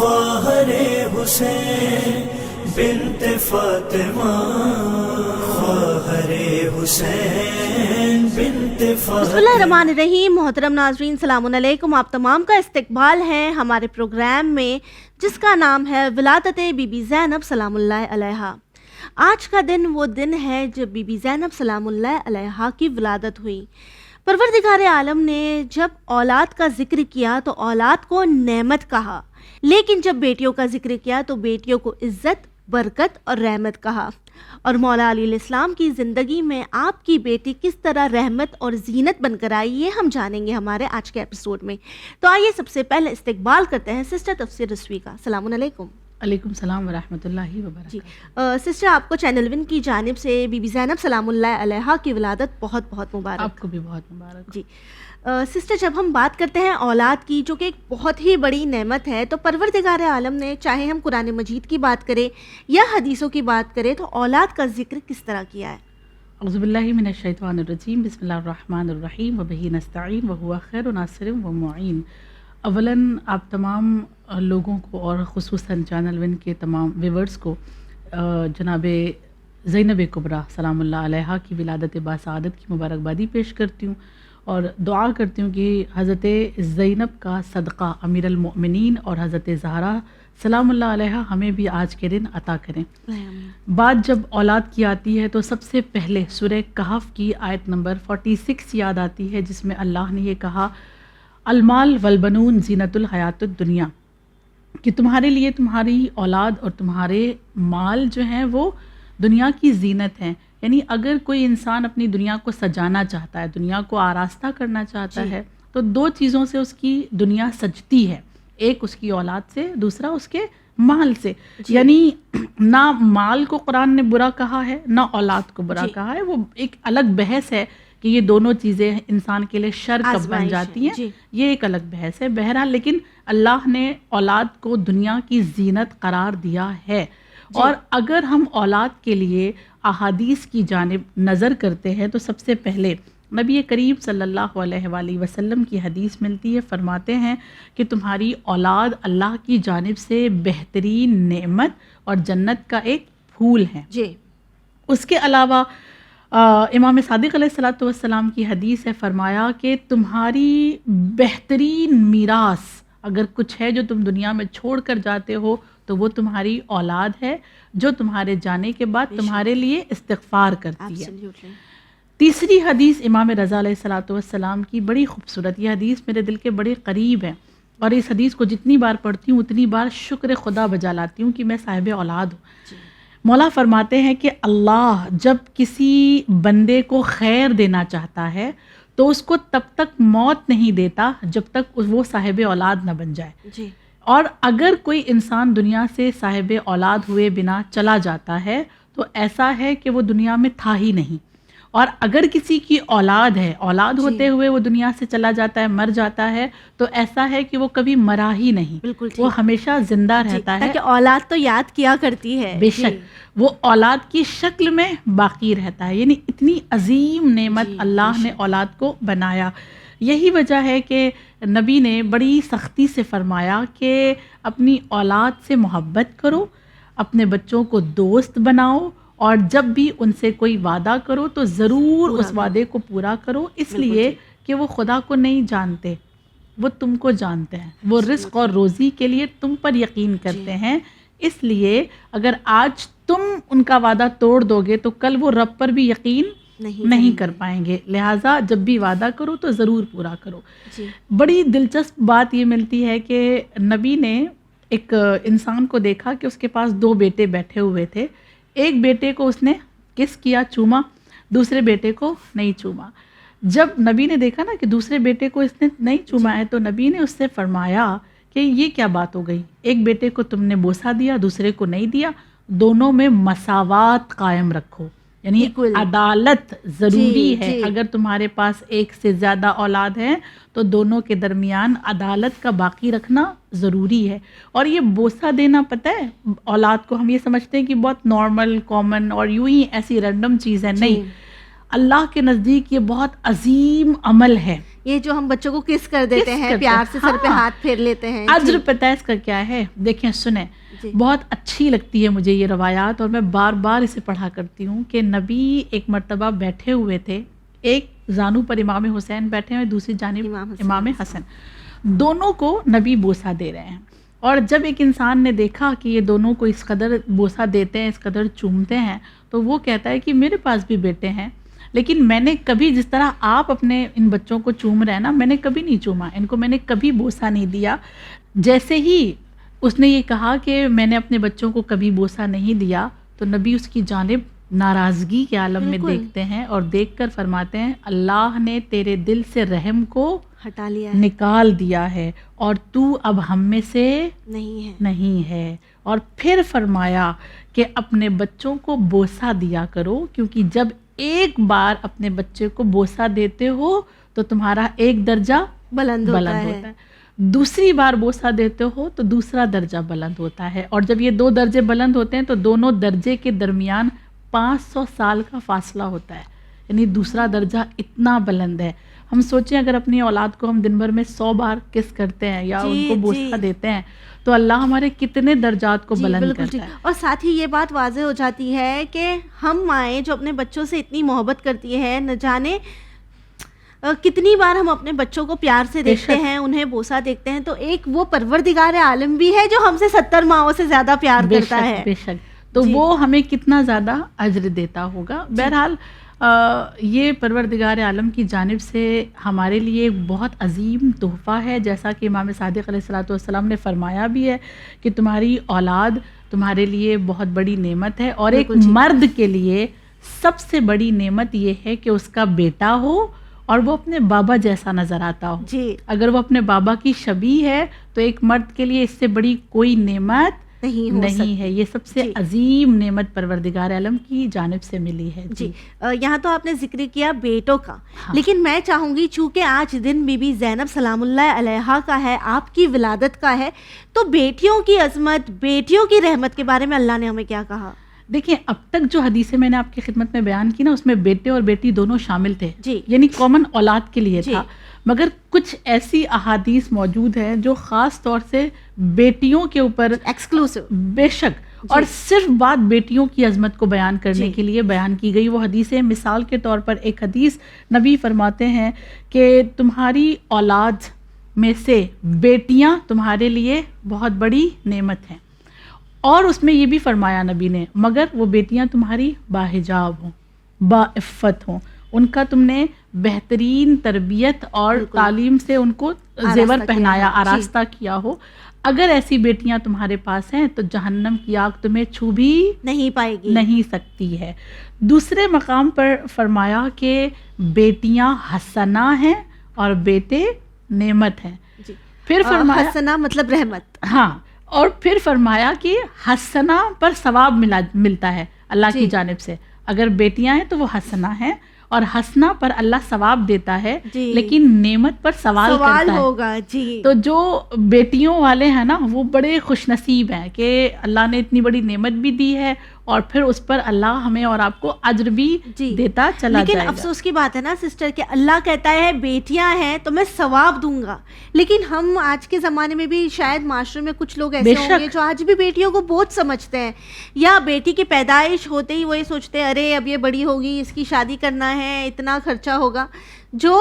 خواہر حسین بنت فاطمہ، خواہر حسین بنت فاطمہ۔ بسم اللہ الرحمن الرحیم۔ محترم ناظرین سلام علیکم، آپ تمام کا استقبال ہے ہمارے پروگرام میں جس کا نام ہے ولادت بی بی زینب سلام اللہ علیہا۔ آج کا دن وہ دن ہے جب بی بی زینب سلام اللہ علیہا کی ولادت ہوئی۔ پروردگار عالم نے جب اولاد کا ذکر کیا تو اولاد کو نعمت کہا، لیکن جب بیٹیوں کا ذکر کیا تو بیٹیوں کو عزت، برکت اور رحمت کہا۔ اور مولا علیہ السلام کی زندگی میں آپ کی بیٹی کس طرح رحمت اور زینت بن کر آئی، یہ ہم جانیں گے ہمارے آج کے ایپیسوڈ میں۔ تو آئیے سب سے پہلے استقبال کرتے ہیں سسٹر تفسیر رسوی کا۔ السلام علیکم۔ علیکم السلام ورحمۃ اللہ وبرکاتہ۔ جی سسٹر، آپ کو چینل ون کی جانب سے بی بی زینب سلام اللہ علیہا کی ولادت بہت بہت مبارک۔ آپ کو بھی بہت مبارک۔ جی سسٹر، جب ہم بات کرتے ہیں اولاد کی جو کہ ایک بہت ہی بڑی نعمت ہے، تو پروردگار عالم نے چاہے ہم قرآن مجید کی بات کریں یا حدیثوں کی بات کریں تو اولاد کا ذکر کس طرح کیا ہے؟ اعوذ باللہ من الشیطان الرجیم، بسم اللہ الرحمن الرحیم، وبہ نستعین وہو خیر ناصر و معین۔ اولاً آپ تمام لوگوں کو اور خصوصاً چینل ون کے تمام ویورز کو جناب زینب کبریٰ سلام اللہ علیہا کی ولادت باسعادت کی مبارکبادی پیش کرتی ہوں اور دعا کرتی ہوں کہ حضرت زینب کا صدقہ امیر المؤمنین اور حضرت زہرا سلام اللہ علیہا ہمیں بھی آج کے دن عطا کریں۔ بات جب اولاد کی آتی ہے تو سب سے پہلے سورہ کہف کی آیت نمبر 46 یاد آتی ہے، جس میں اللہ نے یہ کہا المال والبنون زینت الحیات الدنیا، کہ تمہارے لیے تمہاری اولاد اور تمہارے مال جو ہیں وہ دنیا کی زینت ہیں۔ یعنی اگر کوئی انسان اپنی دنیا کو سجانا چاہتا ہے، دنیا کو آراستہ کرنا چاہتا ہے، تو دو چیزوں سے اس کی دنیا سجتی ہے، ایک اس کی اولاد سے، دوسرا اس کے مال سے۔ یعنی نہ مال کو قرآن نے برا کہا ہے، نہ اولاد کو برا کہا ہے۔ وہ ایک الگ بحث ہے کہ یہ دونوں چیزیں انسان کے لیے شر کب بن جاتی ہیں، یہ ایک الگ بحث ہے۔ بہرحال لیکن اللہ نے اولاد کو دنیا کی زینت قرار دیا ہے۔ اور اگر ہم اولاد کے لیے احادیث کی جانب نظر کرتے ہیں تو سب سے پہلے نبی کریم صلی اللہ علیہ وآلہ وسلم کی حدیث ملتی ہے، فرماتے ہیں کہ تمہاری اولاد اللہ کی جانب سے بہترین نعمت اور جنت کا ایک پھول ہے۔ جی اس کے علاوہ امام صادق علیہ الصلوۃ والسلام کی حدیث ہے، فرمایا کہ تمہاری بہترین میراث اگر کچھ ہے جو تم دنیا میں چھوڑ کر جاتے ہو تو وہ تمہاری اولاد ہے، جو تمہارے جانے کے بعد تمہارے لیے استغفار کرتی ہے۔ تیسری حدیث امام رضا علیہ الصلوۃ والسلام کی بڑی خوبصورت، یہ حدیث میرے دل کے بڑے قریب ہے اور اس حدیث کو جتنی بار پڑھتی ہوں اتنی بار شکر خدا بجا لاتی ہوں کہ میں صاحب اولاد ہوں۔ مولا فرماتے ہیں کہ اللہ جب کسی بندے کو خیر دینا چاہتا ہے تو اس کو تب تک موت نہیں دیتا جب تک وہ صاحب اولاد نہ بن جائے۔ اور اگر کوئی انسان دنیا سے صاحب اولاد ہوئے بنا چلا جاتا ہے تو ایسا ہے کہ وہ دنیا میں تھا ہی نہیں۔ اور اگر کسی کی اولاد ہے، اولاد ہوتے ہوئے وہ دنیا سے چلا جاتا ہے، مر جاتا ہے، تو ایسا ہے کہ وہ کبھی مرا ہی نہیں، بالکل وہ ہمیشہ زندہ رہتا ہے۔ کہ اولاد تو یاد کیا کرتی ہے، بے شک وہ اولاد کی شکل میں باقی رہتا ہے۔ یعنی اتنی عظیم نعمت اللہ نے اولاد کو بنایا۔ یہی وجہ ہے کہ نبی نے بڑی سختی سے فرمایا کہ اپنی اولاد سے محبت کرو، اپنے بچوں کو دوست بناؤ، اور جب بھی ان سے کوئی وعدہ کرو تو ضرور اس وعدے کو پورا کرو، اس لیے کہ وہ خدا کو نہیں جانتے، وہ تم کو جانتے ہیں، وہ رزق اور روزی کے لیے تم پر یقین کرتے ہیں۔ اس لیے اگر آج تم ان کا وعدہ توڑ دو گے تو کل وہ رب پر بھی یقین نہیں کر پائیں گے، لہٰذا جب بھی وعدہ کرو تو ضرور پورا کرو۔ بڑی دلچسپ بات یہ ملتی ہے کہ نبی نے ایک انسان کو دیکھا کہ اس کے پاس 2 بیٹے بیٹھے ہوئے تھے، ایک بیٹے کو اس نے کس کیا، چوما، دوسرے بیٹے کو نہیں چوما۔ جب نبی نے دیکھا نا کہ دوسرے بیٹے کو اس نے نہیں چوما ہے تو نبی نے اس سے فرمایا کہ یہ کیا بات ہو گئی، ایک بیٹے کو تم نے بوسہ دیا، دوسرے کو نہیں دیا، دونوں میں مساوات قائم رکھو، یعنی عدالت ضروری ہے۔ اگر تمہارے پاس ایک سے زیادہ اولاد ہے تو دونوں کے درمیان عدالت کا باقی رکھنا ضروری ہے۔ اور یہ بوسہ دینا پتہ ہے اولاد کو ہم یہ سمجھتے ہیں کہ بہت نارمل، کامن اور یوں ہی ایسی رینڈم چیز ہے، نہیں، اللہ کے نزدیک یہ بہت عظیم عمل ہے. یہ جو ہم بچوں کو کس کر دیتے ہیں, پیار سے سر پہ ہاتھ پھیر لیتے ہیں. اجر پتہ ہے اس کا کیا ہے؟ دیکھیں سنیں, بہت اچھی لگتی ہے مجھے یہ روایات, اور میں بار بار اسے پڑھا کرتی ہوں کہ نبی ایک مرتبہ بیٹھے ہوئے تھے, ایک زانو پر امام حسین بیٹھے ہوئے, دوسری جانب امام حسن, دونوں کو نبی بوسہ دے رہے ہیں. اور جب ایک انسان نے دیکھا کہ یہ دونوں کو اس قدر بوسہ دیتے ہیں, اس قدر چومتے ہیں, تو وہ کہتا ہے کہ میرے پاس بھی بیٹے ہیں, لیکن میں نے کبھی جس طرح آپ اپنے ان بچوں کو چوم رہے ہیں نا, میں نے کبھی نہیں چوما, ان کو میں نے کبھی بوسہ نہیں دیا. جیسے ہی اس نے یہ کہا کہ میں نے اپنے بچوں کو کبھی بوسہ نہیں دیا, تو نبی اس کی جانب ناراضگی کے عالم میں دیکھتے ہیں اور دیکھ کر فرماتے ہیں اللہ نے تیرے دل سے رحم کو ہٹا لیا, نکال دیا ہے, اور تو اب ہم میں سے نہیں ہے. اور پھر فرمایا کہ اپنے بچوں کو بوسہ دیا کرو, کیونکہ جب ایک بار اپنے بچے کو بوسہ دیتے ہو تو تمہارا ایک درجہ بلند ہوتا ہے, دوسری بار بوسہ دیتے ہو تو دوسرا درجہ بلند ہوتا ہے, اور جب یہ 2 درجے بلند ہوتے ہیں تو دونوں درجے کے درمیان 500 سال کا فاصلہ ہوتا ہے. یعنی دوسرا درجہ اتنا بلند ہے. ہم سوچیں اگر اپنی اولاد کو ہم دن بھر میں 100 بار کس کرتے ہیں یا ان کو بوسہ دیتے ہیں, تو اللہ ہمارے کتنے درجات کو بلند کرتا ہے. اور ساتھ ہی یہ بات واضح ہو جاتی ہے کہ ہم مائیں جو اپنے بچوں سے اتنی محبت کرتی ہے, نہ جانے کتنی بار ہم اپنے بچوں کو پیار سے دیکھتے ہیں, انہیں بوسہ دیکھتے ہیں, تو ایک وہ پروردگار عالم بھی ہے جو ہم سے 70 ماؤں سے زیادہ پیار کرتا ہے. بے شک, تو وہ ہمیں کتنا زیادہ اجر دیتا ہوگا. بہرحال یہ پروردگار عالم کی جانب سے ہمارے لیے ایک بہت عظیم تحفہ ہے, جیسا کہ امام صادق علیہ الصلوۃ والسلام نے فرمایا بھی ہے کہ تمہاری اولاد تمہارے لیے بہت بڑی نعمت ہے, اور ایک مرد کے لیے سب سے بڑی نعمت یہ ہے کہ اس کا بیٹا ہو اور وہ اپنے بابا جیسا نظر آتا ہو. اگر وہ اپنے بابا کی شبیہ ہے تو ایک مرد کے لیے اس سے بڑی کوئی نعمت نہیں ہے. یہ سب سے عظیم نعمت پروردگار عالم کی جانب سے ملی ہے. یہاں تو آپ نے ذکر کیا بیٹوں کا, لیکن میں چاہوں گی چونکہ آج دن بی بی زینب سلام اللہ علیہا کا ہے, آپ کی ولادت کا ہے, تو بیٹیوں کی عظمت, بیٹیوں کی رحمت کے بارے میں اللہ نے ہمیں کیا کہا؟ دیکھیں اب تک جو حدیثیں میں نے آپ کی خدمت میں بیان کی نا, اس میں بیٹے اور بیٹی دونوں شامل تھے, یعنی کامن اولاد کے لیے تھا. مگر کچھ ایسی احادیث موجود ہیں جو خاص طور سے بیٹیوں کے اوپر ایکسکلوسیو, بے شک, اور صرف بات بیٹیوں کی عظمت کو بیان کرنے کے لیے بیان کی گئی. وہ حدیثیں مثال کے طور پر ایک حدیث نبی فرماتے ہیں کہ تمہاری اولاد میں سے بیٹیاں تمہارے لیے بہت بڑی نعمت ہیں, اور اس میں یہ بھی فرمایا نبی نے مگر وہ بیٹیاں تمہاری باحجاب ہوں, باعفت ہوں, ان کا تم نے بہترین تربیت اور تعلیم سے ان کو زیور پہنایا, آراستہ کیا ہو. اگر ایسی بیٹیاں تمہارے پاس ہیں تو جہنم کی آگ تمہیں چھو بھی نہیں سکتی ہے. دوسرے مقام پر فرمایا کہ بیٹیاں حسنہ ہیں اور بیٹے نعمت ہیں. پھر فرمایا حسنہ مطلب رحمت, ہاں, اور پھر فرمایا کہ حسنہ پر ثواب ملتا ہے اللہ کی جانب سے. اگر بیٹیاں ہیں تو وہ حسنہ ہیں, اور حسنہ پر اللہ ثواب دیتا ہے, لیکن نعمت پر سوال کرتا ہوگا. تو جو بیٹیوں والے ہیں نا وہ بڑے خوش نصیب ہیں کہ اللہ نے اتنی بڑی نعمت بھی دی ہے, اور پھر اس پر اللہ ہمیں اور آپ کو اجر بھی دیتا چلا جائے گا. لیکن افسوس کی بات ہے نا سسٹر کہ اللہ کہتا ہے بیٹیاں ہیں تو میں ثواب دوں گا, لیکن ہم آج کے زمانے میں بھی شاید معاشرے میں کچھ لوگ ایسے ہوں گے جو آج بھی بیٹیوں کو بوجھ سمجھتے ہیں, یا بیٹی کی پیدائش ہوتے ہی وہ یہ سوچتے ہیں ارے اب یہ بڑی ہوگی, اس کی شادی کرنا ہے, اتنا خرچہ ہوگا. جو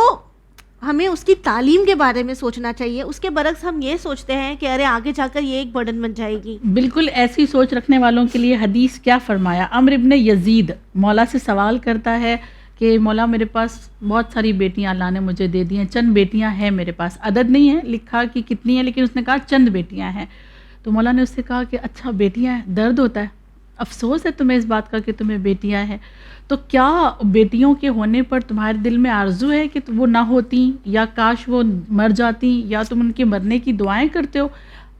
ہمیں اس کی تعلیم کے بارے میں سوچنا چاہیے, اس کے برعکس ہم یہ سوچتے ہیں کہ ارے آگے جا کر یہ ایک برڈن بن جائے گی. بالکل ایسی سوچ رکھنے والوں کے لیے حدیث کیا فرمایا. عمرو ابن یزید مولا سے سوال کرتا ہے کہ مولا میرے پاس بہت ساری بیٹیاں اللہ نے مجھے دے دی ہیں, چند بیٹیاں ہیں میرے پاس, عدد نہیں ہے لکھا کہ کتنی ہیں, لیکن اس نے کہا چند بیٹیاں ہیں. تو مولا نے اس سے کہا کہ اچھا بیٹیاں ہیں, درد ہوتا ہے, افسوس ہے تمہیں اس بات کا کہ تمہیں بیٹیاں ہیں, تو کیا بیٹیوں کے ہونے پر تمہارے دل میں آرزو ہے کہ وہ نہ ہوتی, یا کاش وہ مر جاتی, یا تم ان کے مرنے کی دعائیں کرتے ہو؟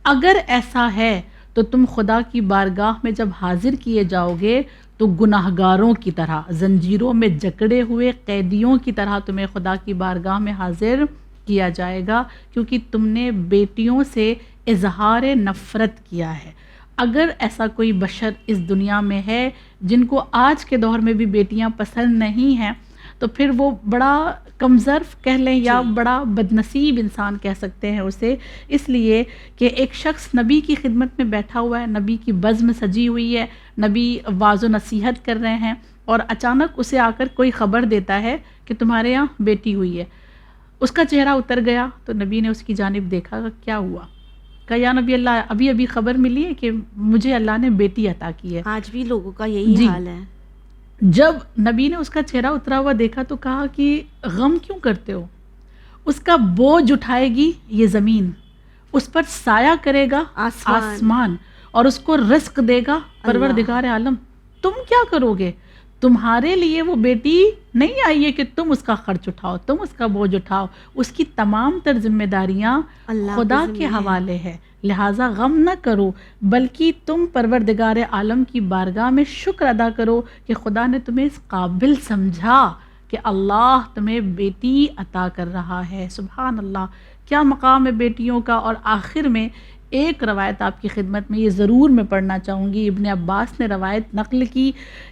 اگر ایسا ہے تو تم خدا کی بارگاہ میں جب حاضر کیے جاؤ گے تو گناہگاروں کی طرح, زنجیروں میں جکڑے ہوئے قیدیوں کی طرح تمہیں خدا کی بارگاہ میں حاضر کیا جائے گا, کیونکہ تم نے بیٹیوں سے اظہار نفرت کیا ہے. اگر ایسا کوئی بشر اس دنیا میں ہے جن کو آج کے دور میں بھی بیٹیاں پسند نہیں ہیں, تو پھر وہ بڑا کمظرف کہہ لیں یا بڑا بدنصیب انسان کہہ سکتے ہیں اسے، اس لیے کہ ایک شخص نبی کی خدمت میں بیٹھا ہوا ہے، نبی کی بزم سجی ہوئی ہے، نبی واعظ و نصیحت کر رہے ہیں، اور اچانک اسے آ کر کوئی خبر دیتا ہے کہ تمہارے یہاں بیٹی ہوئی ہے. اس کا چہرہ اتر گیا تو نبی نے اس کی جانب دیکھا کہ کیا ہوا. کہا یا نبی اللہ، ابھی خبر ملی ہے کہ مجھے اللہ نے بیٹی عطا کی ہے. آج بھی لوگوں کا یہی حال ہے. جب نبی نے اس کا چہرہ اترا ہوا دیکھا تو کہا کہ غم کیوں کرتے ہو؟ اس کا بوجھ اٹھائے گی یہ زمین، اس پر سایہ کرے گا آسمان، اور اس کو رزق دے گا پروردگار عالم. تم کیا کرو گے؟ تمہارے لیے وہ بیٹی نہیں آئی ہے کہ تم اس کا خرچ اٹھاؤ، تم اس کا بوجھ اٹھاؤ. اس کی تمام تر ذمہ داریاں خدا کے حوالے ہے، لہٰذا غم نہ کرو، بلکہ تم پروردگار عالم کی بارگاہ میں شکر ادا کرو کہ خدا نے تمہیں اس قابل سمجھا کہ اللہ تمہیں بیٹی عطا کر رہا ہے. سبحان اللہ، کیا مقام ہے بیٹیوں کا. اور آخر میں ایک روایت آپ کی خدمت میں یہ ضرور میں پڑھنا چاہوں گی. ابن عباس نے روایت نقل کی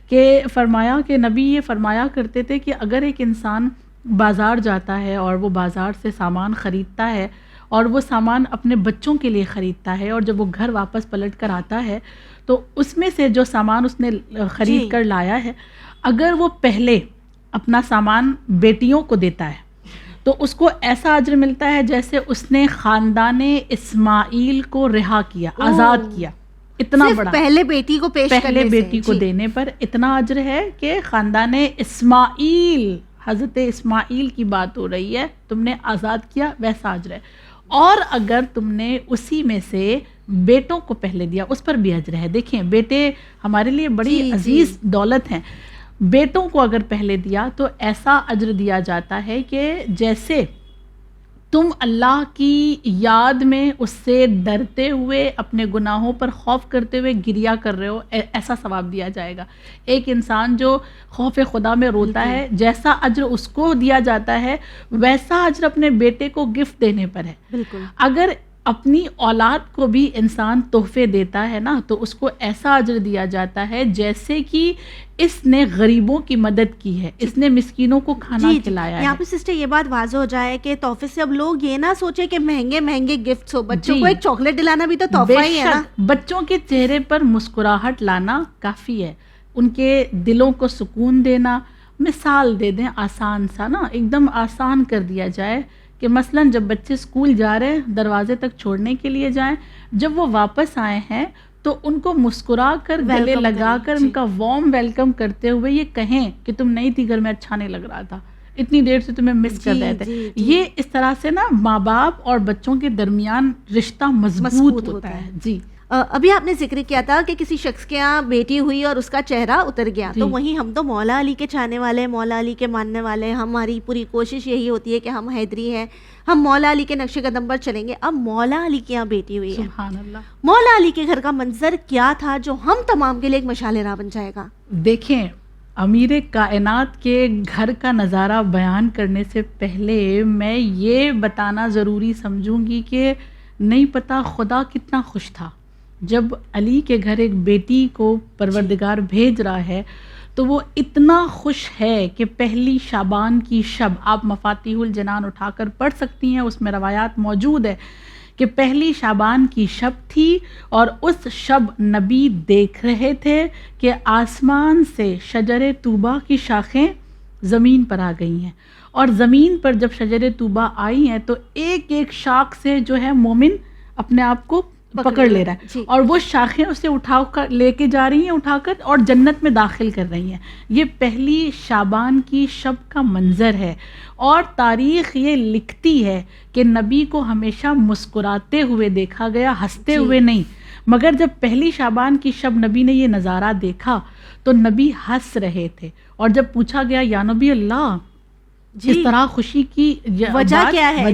کہ فرمایا کہ نبی یہ فرمایا کرتے تھے کہ اگر ایک انسان بازار جاتا ہے اور وہ بازار سے سامان خریدتا ہے اور وہ سامان اپنے بچوں کے لیے خریدتا ہے، اور جب وہ گھر واپس پلٹ کر آتا ہے تو اس میں سے جو سامان اس نے خرید کر لایا ہے، اگر وہ پہلے اپنا سامان بیٹیوں کو دیتا ہے تو اس کو ایسا اجر ملتا ہے جیسے اس نے خاندان اسماعیل کو رہا کیا، آزاد کیا. اتنا بڑا پہلے بیٹی کو پیش کرنے سے، پہلے بیٹی کو دینے پر اتنا اجر ہے کہ خاندان اسماعیل، حضرت اسماعیل کی بات ہو رہی ہے، تم نے آزاد کیا، ویسا اجر ہے. اور اگر تم نے اسی میں سے بیٹوں کو پہلے دیا اس پر بھی اجر ہے. دیکھیں بیٹے ہمارے لیے بڑی عزیز دولت ہیں. بیٹوں کو اگر پہلے دیا تو ایسا اجر دیا جاتا ہے کہ جیسے تم اللہ کی یاد میں اس سے ڈرتے ہوئے اپنے گناہوں پر خوف کرتے ہوئے گریا کر رہے ہو، ایسا ثواب دیا جائے گا. ایک انسان جو خوف خدا میں روتا ہے، جیسا اجر اس کو دیا جاتا ہے ویسا اجر اپنے بیٹے کو گفٹ دینے پر ہے. بالکل. اگر اپنی اولاد کو بھی انسان تحفے دیتا ہے نا تو اس کو ایسا اجر دیا جاتا ہے جیسے کہ اس نے غریبوں کی مدد کی ہے، اس نے مسکینوں کو کھانا کھلایا ہے. یہاں پہ سسٹر یہ بات واضح ہو جائے کہ تحفے سے اب لوگ یہ نہ سوچے کہ مہنگے مہنگے گفٹس ہو، بچوں کو ایک چاکلیٹ دلانا بھی تو تحفہ ہی ہے نا. بچوں کے چہرے پر مسکراہٹ لانا کافی ہے، ان کے دلوں کو سکون دینا. مثال دے دیں آسان سا نا، ایک دم آسان کر دیا جائے کہ مثلا جب بچے اسکول جا رہے ہیں، دروازے تک چھوڑنے کے لیے جائیں، جب وہ واپس آئے ہیں تو ان کو مسکرا کر گلے لگا کر ان کا وارم ویلکم کرتے ہوئے یہ کہیں کہ تم نہیں تھی گھر میں، اچھا نہیں لگ رہا تھا، اتنی دیر سے تمہیں مس کر رہے تھے. یہ اس طرح سے نا ماں باپ اور بچوں کے درمیان رشتہ مضبوط ہوتا ہے. جی ابھی آپ نے ذکر کیا تھا کہ کسی شخص کے یہاں بیٹی ہوئی اور اس کا چہرہ اتر گیا، تو وہیں ہم تو مولا علی کے چاہنے والے، مولا علی کے ماننے والے، ہماری پوری کوشش یہی ہوتی ہے کہ ہم حیدری ہیں، ہم مولا علی کے نقش قدم پر چلیں گے. اب مولا علی کے یہاں بیٹی ہوئی ہے، سبحان اللہ. مولا علی کے گھر کا منظر کیا تھا جو ہم تمام کے لیے ایک مشعل راہ بن جائے گا؟ دیکھیں، امیر کائنات کے گھر کا نظارہ بیان کرنے سے پہلے میں یہ بتانا ضروری سمجھوں گی کہ نہیں پتا خدا کتنا خوش تھا جب علی کے گھر ایک بیٹی کو پروردگار بھیج رہا ہے، تو وہ اتنا خوش ہے کہ پہلی شعبان کی شب، آپ مفاتیح الجنان اٹھا کر پڑھ سکتی ہیں، اس میں روایات موجود ہے کہ پہلی شعبان کی شب تھی اور اس شب نبی دیکھ رہے تھے کہ آسمان سے شجر طوبہ کی شاخیں زمین پر آ گئی ہیں، اور زمین پر جب شجر طوبہ آئی ہیں تو ایک ایک شاخ سے جو ہے مومن اپنے آپ کو پکڑ لے رہا ہے، اور وہ شاخیں اسے اٹھا کر لے کے جا رہی ہیں، اٹھا کر اور جنت میں داخل کر رہی ہیں. یہ پہلی شعبان کی شب کا منظر ہے، اور تاریخ یہ لکھتی ہے کہ نبی کو ہمیشہ مسکراتے ہوئے دیکھا گیا، ہنستے ہوئے نہیں. مگر جب پہلی شعبان کی شب نبی نے یہ نظارہ دیکھا تو نبی ہنس رہے تھے، اور جب پوچھا گیا یا نبی اللہ اس طرح خوشی کی وجہ کیا ہے،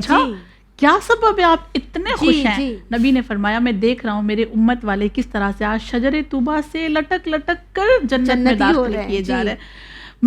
کیا سبب ہے، آپ اتنے خوش ہیں؟ نبی نے فرمایا میں دیکھ رہا ہوں میرے امت والے کس طرح سے آج شجر طوبہ سے لٹک لٹک کر جنت میں داخل کیے جا رہے ہیں.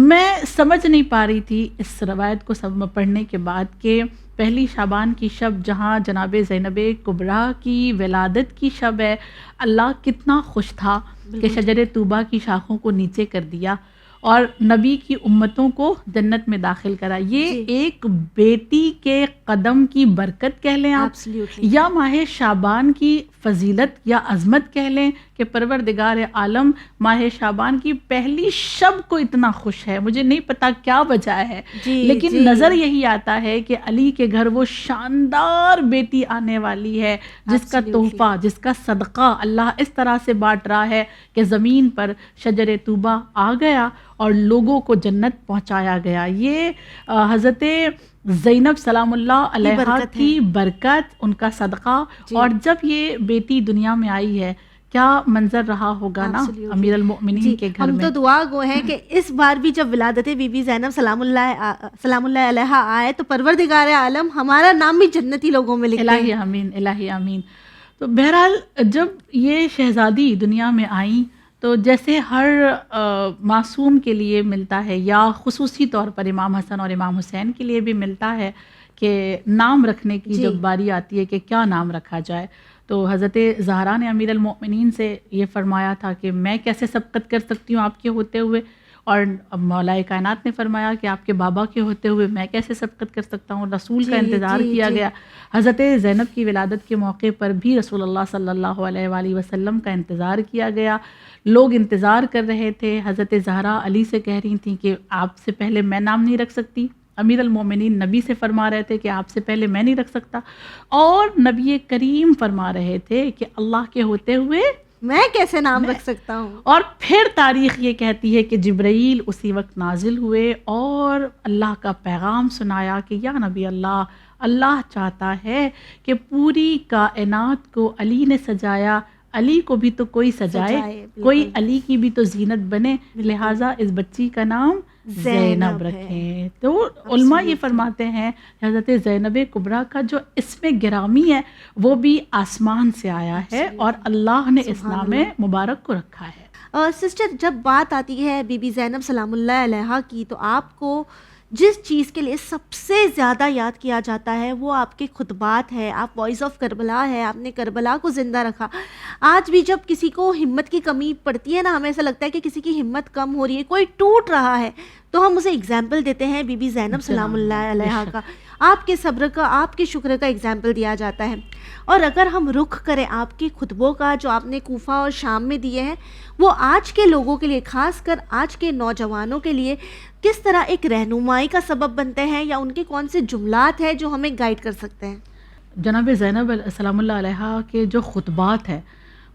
میں سمجھ نہیں پا رہی تھی اس روایت کو پڑھنے کے بعد کہ پہلی شعبان کی شب جہاں جناب زینب کبریٰ کی ولادت کی شب ہے، اللہ کتنا خوش تھا کہ شجر طوبہ کی شاخوں کو نیچے کر دیا اور نبی کی امتوں کو جنت میں داخل کرا. یہ ایک بیٹی کے قدم کی برکت کہہ لیں آپ, یا ماہ شعبان کی فضیلت یا عظمت کہہ لیں کہ پروردگار عالم ماہ شعبان کی پہلی شب کو اتنا خوش ہے. مجھے نہیں پتا کیا وجہ ہے, لیکن نظر یہی آتا ہے کہ علی کے گھر وہ شاندار بیٹی آنے والی ہے جس کا تحفہ, جس کا صدقہ اللہ اس طرح سے بانٹ رہا ہے کہ زمین پر شجر طوبہ آ گیا اور لوگوں کو جنت پہنچایا گیا. یہ حضرت زینب سلام اللہ علیہا کی برکت, ان کا صدقہ. اور جب یہ بیٹی دنیا میں آئی ہے کیا منظر رہا ہوگا نا امیر المؤمنین کے گھر میں. ہم تو دعا گو ہیں کہ اس بار بھی جب ولادت بی بی زینب سلام اللہ علیہا آئے تو پروردگار عالم ہمارا نام بھی جنتی لوگوں میں لکھے. الہی آمین, الہی آمین. تو بہرحال جب یہ شہزادی دنیا میں آئیں تو جیسے ہر معصوم کے لیے ملتا ہے, یا خصوصی طور پر امام حسن اور امام حسین کے لیے بھی ملتا ہے کہ نام رکھنے کی جب باری آتی ہے کہ کیا نام رکھا جائے, تو حضرت زہرا نے امیر المؤمنین سے یہ فرمایا تھا کہ میں کیسے سبقت کر سکتی ہوں آپ کے ہوتے ہوئے, اور مولا کائنات نے فرمایا کہ آپ کے بابا کے ہوتے ہوئے میں کیسے سبقت کر سکتا ہوں. رسول کا انتظار کیا گیا. حضرت زینب کی ولادت کے موقع پر بھی رسول اللہ صلی اللہ علیہ وآلہ وسلم کا انتظار کیا گیا. لوگ انتظار کر رہے تھے. حضرت زہرا علی سے کہہ رہی تھیں کہ آپ سے پہلے میں نام نہیں رکھ سکتی. امیر المومنین نبی سے فرما رہے تھے کہ آپ سے پہلے میں نہیں رکھ سکتا, اور نبی کریم فرما رہے تھے کہ اللہ کے ہوتے ہوئے میں کیسے نام رکھ سکتا ہوں. اور پھر تاریخ یہ کہتی ہے کہ جبرائیل اسی وقت نازل ہوئے اور اللہ کا پیغام سنایا کہ یا نبی اللہ, اللہ چاہتا ہے کہ پوری کائنات کو علی نے سجایا, علی کو بھی تو کوئی سجائے, کوئی علی کی بھی تو زینت بنے, لہٰذا اس بچی کا نام زینب رکھیں. تو علماء یہ فرماتے ہیں حضرت زینب کبریٰ کا جو اسم گرامی ہے وہ بھی آسمان سے آیا ہے اور اللہ نے اس نام مبارک کو رکھا ہے. سسٹر, جب بات آتی ہے بی بی زینب سلام اللہ علیہا کی تو آپ کو جس چیز کے لیے سب سے زیادہ یاد کیا جاتا ہے وہ آپ کے خطبات ہے. آپ وائس آف کربلا ہے, آپ نے کربلا کو زندہ رکھا. آج بھی جب کسی کو ہمت کی کمی پڑتی ہے نا, ہمیں ایسا لگتا ہے کہ کسی کی ہمت کم ہو رہی ہے, کوئی ٹوٹ رہا ہے, تو ہم اسے اگزامپل دیتے ہیں بی بی زینب سلام اللہ علیہا کا. آپ کے صبر کا, آپ کے شکر کا اگزامپل دیا جاتا ہے. اور اگر ہم رخ کریں آپ کے خطبوں کا جو آپ نے کوفہ اور شام میں دیے ہیں, وہ آج کے لوگوں کے لیے, خاص کر آج کے نوجوانوں کے لیے کس طرح ایک رہنمائی کا سبب بنتے ہیں, یا ان کے کون سے جملات ہیں جو ہمیں گائیڈ کر سکتے ہیں؟ جناب زینب سلام اللہ علیہا کے جو خطبات ہیں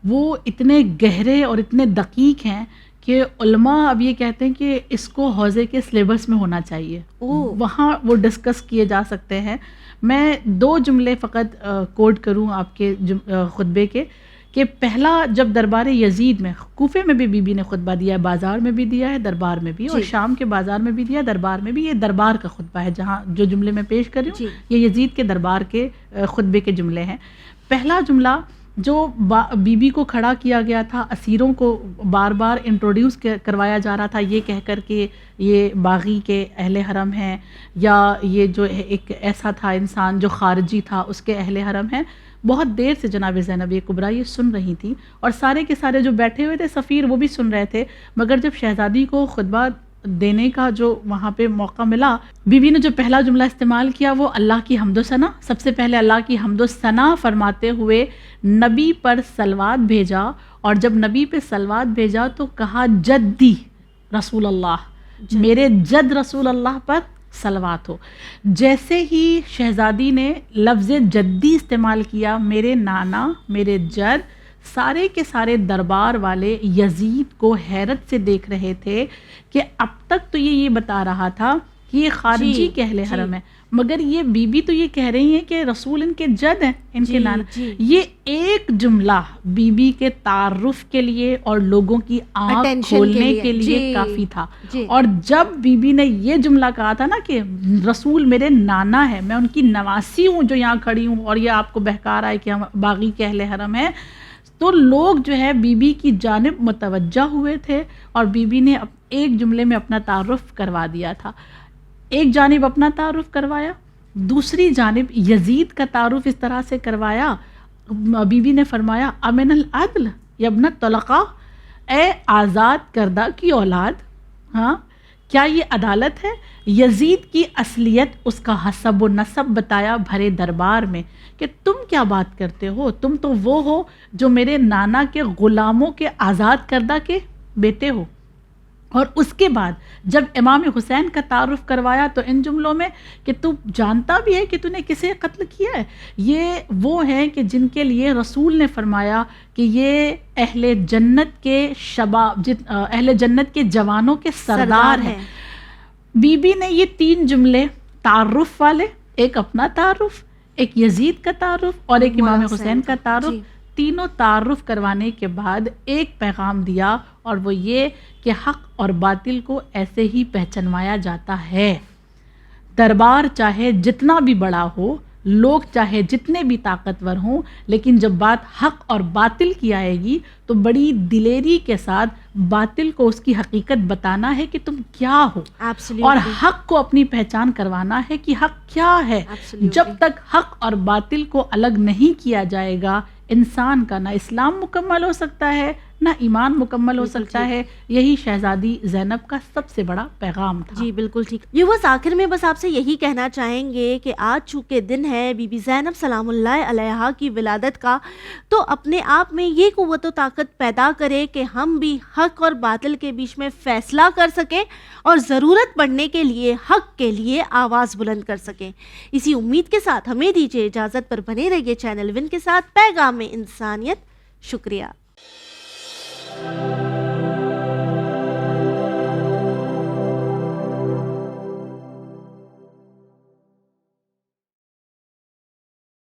وہ اتنے گہرے اور اتنے دقیق ہیں کہ علماء اب یہ کہتے ہیں کہ اس کو حوزے کے سلیبس میں ہونا چاہیے, وہاں وہ ڈسکس کیے جا سکتے ہیں. میں 2 جملے فقط کوٹ کروں آپ کے خطبے کے, کہ پہلا جب دربار یزید میں, کوفے میں بھی بی بی نے خطبہ دیا ہے, بازار میں بھی دیا ہے, دربار میں بھی, اور شام کے بازار میں بھی دیا, دربار میں بھی. یہ دربار کا خطبہ ہے جہاں جو جملے میں پیش کر رہی ہوں یہ یزید کے دربار کے خطبے کے جملے ہیں. پہلا جملہ جو بی بی کو کھڑا کیا گیا تھا, اسیروں کو بار بار انٹروڈیوس کروایا جا رہا تھا یہ کہہ کر کہ یہ باغی کے اہل حرم ہیں, یا یہ جو ایک ایسا تھا انسان جو خارجی تھا اس کے اہل حرم ہیں. بہت دیر سے جناب زینب کبریٰ یہ سن رہی تھی, اور سارے کے سارے جو بیٹھے ہوئے تھے سفیر وہ بھی سن رہے تھے, مگر جب شہزادی کو خطبہ دینے کا جو وہاں پہ موقع ملا, بی بی نے جو پہلا جملہ استعمال کیا وہ اللہ کی حمد و ثنا, سب سے پہلے اللہ کی حمد و ثنا فرماتے ہوئے نبی پر صلوات بھیجا, اور جب نبی پہ صلوات بھیجا تو کہا جدی رسول اللہ, میرے جد رسول اللہ پر صلوات ہو. جیسے ہی شہزادی نے لفظ جدی استعمال کیا, میرے نانا, میرے جد, سارے کے سارے دربار والے یزید کو حیرت سے دیکھ رہے تھے کہ اب تک تو یہ بتا رہا تھا کہ یہ خارجی کے اہل حرم ہے, مگر یہ بی بی تو یہ کہہ رہی ہیں کہ رسول ان کے جد ہیں, ان کے نانا. یہ ایک جملہ بی بی کے تعارف کے لیے اور لوگوں کی آنکھ کھولنے کے لیے کافی تھا. اور جب بی بی نے یہ جملہ کہا تھا نا کہ رسول میرے نانا ہے, میں ان کی نواسی ہوں جو یہاں کھڑی ہوں, اور یہ آپ کو بہکا رہا ہے کہ ہم باغی کے اہل حرم ہیں, تو لوگ جو ہے بی بی کی جانب متوجہ ہوئے تھے, اور بی بی نے ایک جملے میں اپنا تعارف کروا دیا تھا. ایک جانب اپنا تعارف کروایا, دوسری جانب یزید کا تعارف اس طرح سے کروایا. بی بی نے فرمایا امن العدل یا ابن طلقہ, اے آزاد کردہ کی اولاد, ہاں کیا یہ عدالت ہے؟ یزید کی اصلیت اس کا حسب و نسب بتایا بھرے دربار میں کہ تم کیا بات کرتے ہو، تم تو وہ ہو جو میرے نانا کے غلاموں کے آزاد کردہ کے بیٹے ہو۔ اور اس کے بعد جب امام حسین کا تعارف کروایا تو ان جملوں میں کہ تو جانتا بھی ہے کہ تو نے کسے قتل کیا ہے، یہ وہ ہیں کہ جن کے لیے رسول نے فرمایا کہ یہ اہل جنت کے اہل جنت کے جوانوں کے سردار ہیں۔ بی بی نے یہ 3 جملے تعارف والے، ایک اپنا تعارف، ایک یزید کا تعارف اور ایک امام حسین کا تعارف، تینوں تعارف کروانے کے بعد ایک پیغام دیا، اور وہ یہ کہ حق اور باطل کو ایسے ہی پہچانوایا جاتا ہے۔ دربار چاہے جتنا بھی بڑا ہو، لوگ چاہے جتنے بھی طاقتور ہوں، لیکن جب بات حق اور باطل کی آئے گی تو بڑی دلیری کے ساتھ باطل کو اس کی حقیقت بتانا ہے کہ تم کیا ہو، اور حق کو اپنی پہچان کروانا ہے کہ حق کیا ہے۔ جب تک حق اور باطل کو الگ نہیں کیا جائے گا، انسان کا نہ اسلام مکمل ہو سکتا ہے نہ ایمان مکمل ہو سکتا ہے۔ یہی شہزادی زینب کا سب سے بڑا پیغام تھا۔ جی بالکل ٹھیک۔ یہ بس آخر میں بس آپ سے یہی کہنا چاہیں گے کہ آج چونکہ دن ہے بی بی زینب سلام اللہ علیہا کی ولادت کا، تو اپنے آپ میں یہ قوت و طاقت پیدا کرے کہ ہم بھی حق اور باطل کے بیچ میں فیصلہ کر سکیں اور ضرورت پڑنے کے لیے حق کے لیے آواز بلند کر سکیں۔ اسی امید کے ساتھ ہمیں دیجیے اجازت، پر بنے رہیے چینل ون کے ساتھ پیغام انسانیت۔ شکریہ۔